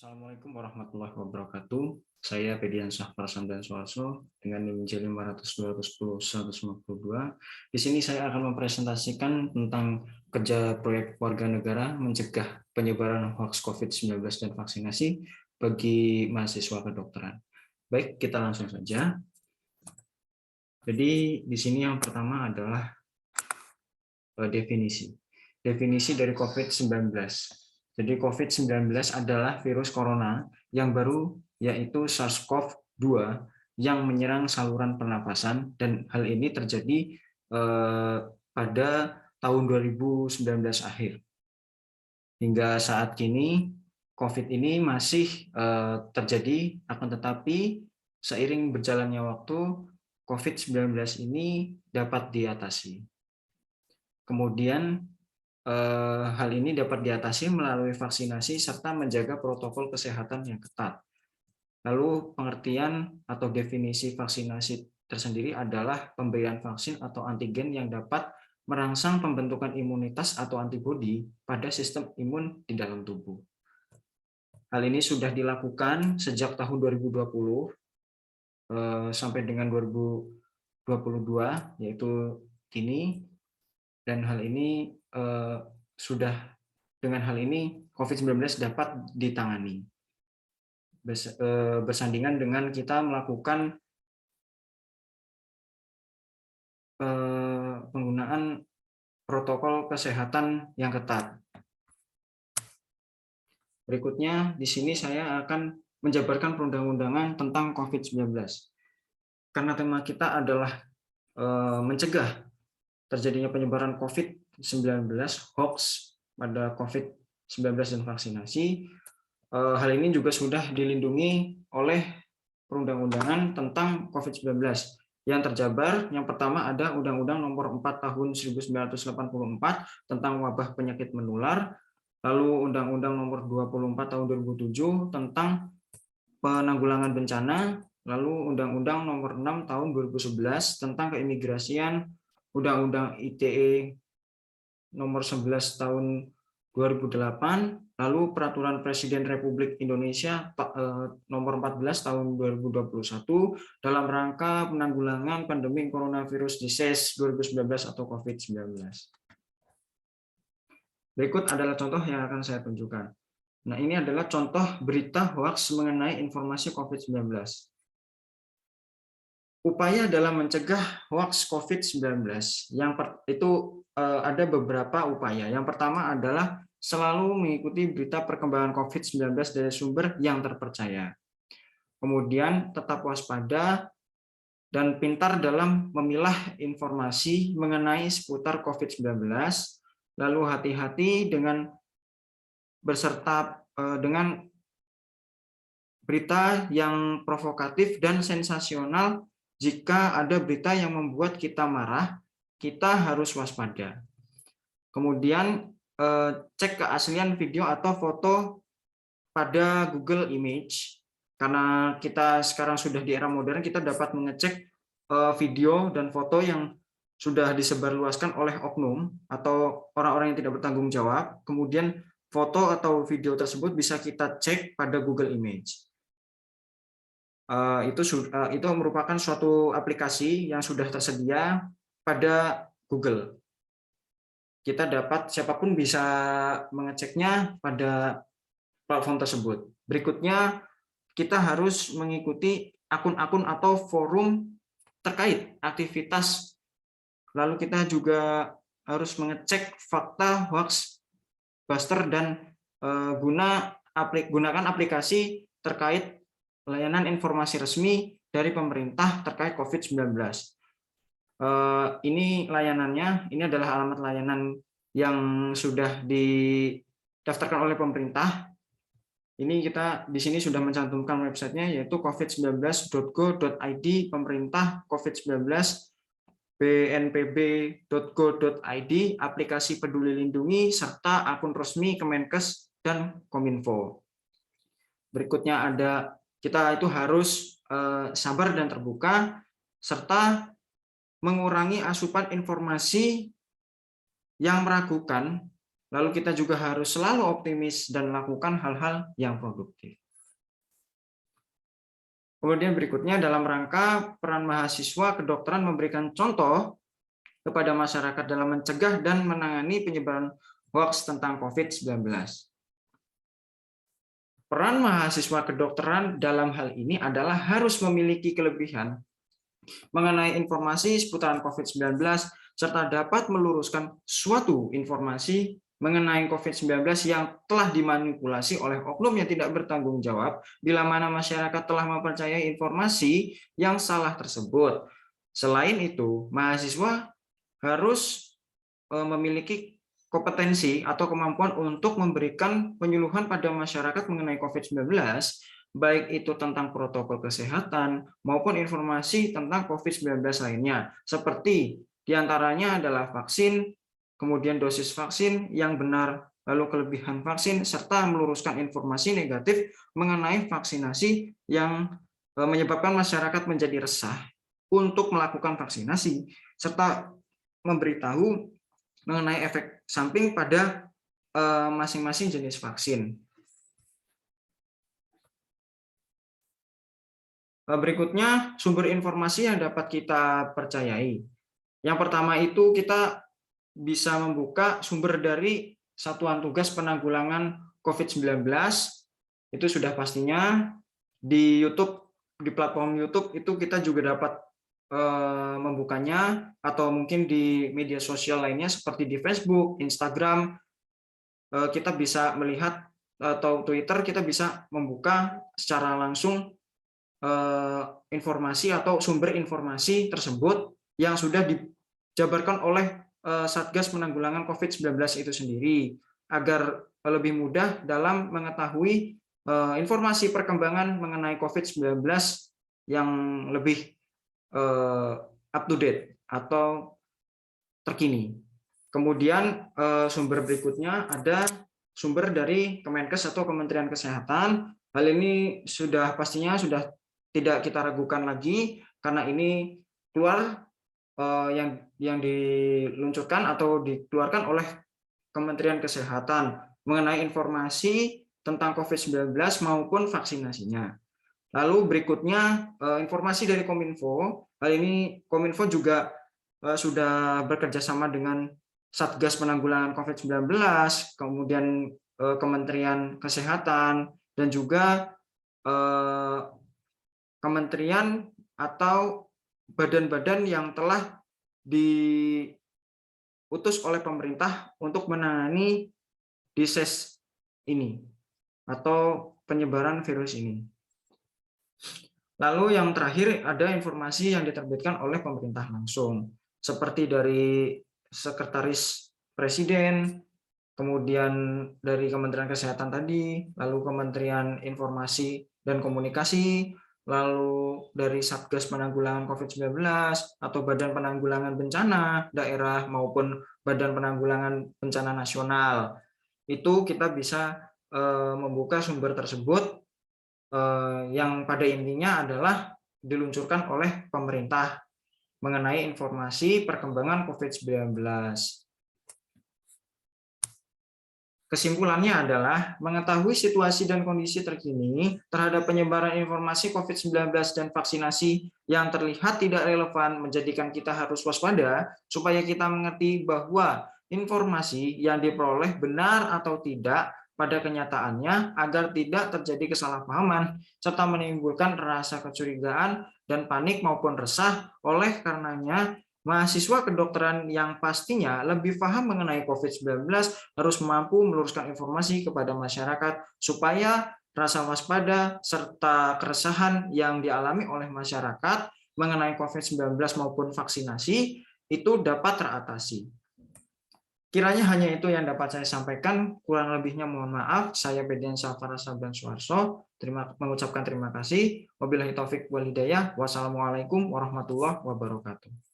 Assalamualaikum warahmatullahi wabarakatuh. Saya Pediansyah Prasamdan Suarso dengan NIM J500-210-152. Di sini saya akan mempresentasikan tentang kerja proyek warga negara mencegah penyebaran hoax COVID-19 dan vaksinasi bagi mahasiswa kedokteran. Baik, kita langsung saja. Jadi di sini yang pertama adalah definisi. Definisi dari COVID-19. Jadi COVID-19 adalah virus corona yang baru, yaitu SARS-CoV-2 yang menyerang saluran pernapasan, dan hal ini terjadi pada tahun 2019 akhir. Hingga saat kini COVID ini masih terjadi, akan tetapi seiring berjalannya waktu COVID-19 ini dapat diatasi. Kemudian hal ini dapat diatasi melalui vaksinasi serta menjaga protokol kesehatan yang ketat. Lalu pengertian atau definisi vaksinasi tersendiri adalah pemberian vaksin atau antigen yang dapat merangsang pembentukan imunitas atau antibodi pada sistem imun di dalam tubuh. Hal ini sudah dilakukan sejak tahun 2020 sampai dengan 2022, yaitu kini. Dan hal ini dengan hal ini COVID-19 dapat ditangani. Bersandingan dengan kita melakukan penggunaan protokol kesehatan yang ketat. Berikutnya, di sini saya akan menjabarkan perundang-undangan tentang COVID-19. Karena tema kita adalah mencegah terjadinya penyebaran COVID-19, hoax pada COVID-19 dan vaksinasi. Hal ini juga sudah dilindungi oleh perundang-undangan tentang COVID-19 yang terjabar. Yang pertama ada Undang-Undang Nomor 4 Tahun 1984 tentang wabah penyakit menular, lalu Undang-Undang Nomor 24 Tahun 2007 tentang penanggulangan bencana, lalu Undang-Undang Nomor 6 Tahun 2011 tentang keimigrasian, Undang-Undang ITE Nomor 11 Tahun 2008, lalu Peraturan Presiden Republik Indonesia Nomor 14 Tahun 2021 dalam rangka penanggulangan pandemi coronavirus disease 2019 atau COVID-19. Berikut adalah contoh yang akan saya tunjukkan. Nah, ini adalah contoh berita hoax mengenai informasi COVID-19. Upaya dalam mencegah hoax COVID-19 itu ada beberapa upaya. Yang pertama adalah selalu mengikuti berita perkembangan COVID-19 dari sumber yang terpercaya. Kemudian tetap waspada dan pintar dalam memilah informasi mengenai seputar COVID-19. Lalu hati-hati dengan dengan berita yang provokatif dan sensasional. Jika ada berita yang membuat kita marah, kita harus waspada. Kemudian cek keaslian video atau foto pada Google Image. Karena kita sekarang sudah di era modern, kita dapat mengecek video dan foto yang sudah disebarluaskan oleh oknum atau orang-orang yang tidak bertanggung jawab. Kemudian foto atau video tersebut bisa kita cek pada Google Image. Itu merupakan suatu aplikasi yang sudah tersedia pada Google. Siapapun bisa mengeceknya pada platform tersebut. Berikutnya, kita harus mengikuti akun-akun atau forum terkait aktivitas. Lalu kita juga harus mengecek fakta hoax buster dan gunakan aplikasi terkait layanan informasi resmi dari pemerintah terkait COVID-19. Ini layanannya, ini adalah alamat layanan yang sudah didaftarkan oleh pemerintah. Ini kita di sini sudah mencantumkan websitenya, yaitu covid19.go.id, pemerintah COVID-19, bnpb.go.id, aplikasi Peduli Lindungi, serta akun resmi Kemenkes dan Kominfo. Berikutnya kita itu harus sabar dan terbuka, serta mengurangi asupan informasi yang meragukan Lalu kita juga harus selalu optimis dan melakukan hal-hal yang produktif. Kemudian berikutnya, dalam rangka peran mahasiswa kedokteran memberikan contoh kepada masyarakat dalam mencegah dan menangani penyebaran hoaks tentang COVID-19. Peran mahasiswa kedokteran dalam hal ini adalah harus memiliki kelebihan mengenai informasi seputaran COVID-19 serta dapat meluruskan suatu informasi mengenai COVID-19 yang telah dimanipulasi oleh oknum yang tidak bertanggung jawab bila mana masyarakat telah mempercayai informasi yang salah tersebut. Selain itu, mahasiswa harus memiliki kompetensi atau kemampuan untuk memberikan penyuluhan pada masyarakat mengenai COVID-19, baik itu tentang protokol kesehatan maupun informasi tentang COVID-19 lainnya, seperti diantaranya adalah vaksin, kemudian dosis vaksin yang benar, lalu kelebihan vaksin, serta meluruskan informasi negatif mengenai vaksinasi yang menyebabkan masyarakat menjadi resah untuk melakukan vaksinasi, serta memberitahu mengenai efek samping pada masing-masing jenis vaksin. Berikutnya, sumber informasi yang dapat kita percayai. Yang pertama itu kita bisa membuka sumber dari Satuan Tugas Penanggulangan COVID-19, itu sudah pastinya. Di YouTube, di platform YouTube itu kita juga dapat membukanya, atau mungkin di media sosial lainnya seperti di Facebook, Instagram, kita bisa melihat, atau Twitter, kita bisa membuka secara langsung informasi atau sumber informasi tersebut yang sudah dijabarkan oleh Satgas Penanggulangan COVID-19 itu sendiri, agar lebih mudah dalam mengetahui informasi perkembangan mengenai COVID-19 yang lebih up to date atau terkini. Kemudian sumber berikutnya ada sumber dari Kemenkes atau Kementerian Kesehatan. Hal ini sudah pastinya sudah tidak kita ragukan lagi, karena ini keluar yang diluncurkan atau dikeluarkan oleh Kementerian Kesehatan mengenai informasi tentang COVID-19 maupun vaksinasinya. Lalu berikutnya informasi dari Kominfo. Hal ini Kominfo juga sudah bekerja sama dengan Satgas Penanggulangan COVID-19, kemudian Kementerian Kesehatan, dan juga kementerian atau badan-badan yang telah diutus oleh pemerintah untuk menangani disease ini atau penyebaran virus ini. Lalu yang terakhir ada informasi yang diterbitkan oleh pemerintah langsung, seperti dari Sekretaris Presiden, kemudian dari Kementerian Kesehatan tadi, lalu Kementerian Informasi dan Komunikasi, lalu dari Satgas Penanggulangan COVID-19 atau Badan Penanggulangan Bencana Daerah maupun Badan Penanggulangan Bencana Nasional. Itu kita bisa membuka sumber tersebut yang pada intinya adalah diluncurkan oleh pemerintah mengenai informasi perkembangan COVID-19. Kesimpulannya adalah mengetahui situasi dan kondisi terkini terhadap penyebaran informasi COVID-19 dan vaksinasi yang terlihat tidak relevan menjadikan kita harus waspada supaya kita mengerti bahwa informasi yang diperoleh benar atau tidak pada kenyataannya agar tidak terjadi kesalahpahaman serta menimbulkan rasa kecurigaan dan panik maupun resah. Oleh karenanya, mahasiswa kedokteran yang pastinya lebih paham mengenai COVID-19 harus mampu meluruskan informasi kepada masyarakat supaya rasa waspada serta keresahan yang dialami oleh masyarakat mengenai COVID-19 maupun vaksinasi itu dapat teratasi. Kiranya hanya itu yang dapat saya sampaikan, kurang lebihnya mohon maaf. Saya Bedian Syafara Sabdan Suarso, mengucapkan terima kasih. Wabillahi taufik wal hidayah. Wassalamualaikum warahmatullahi wabarakatuh.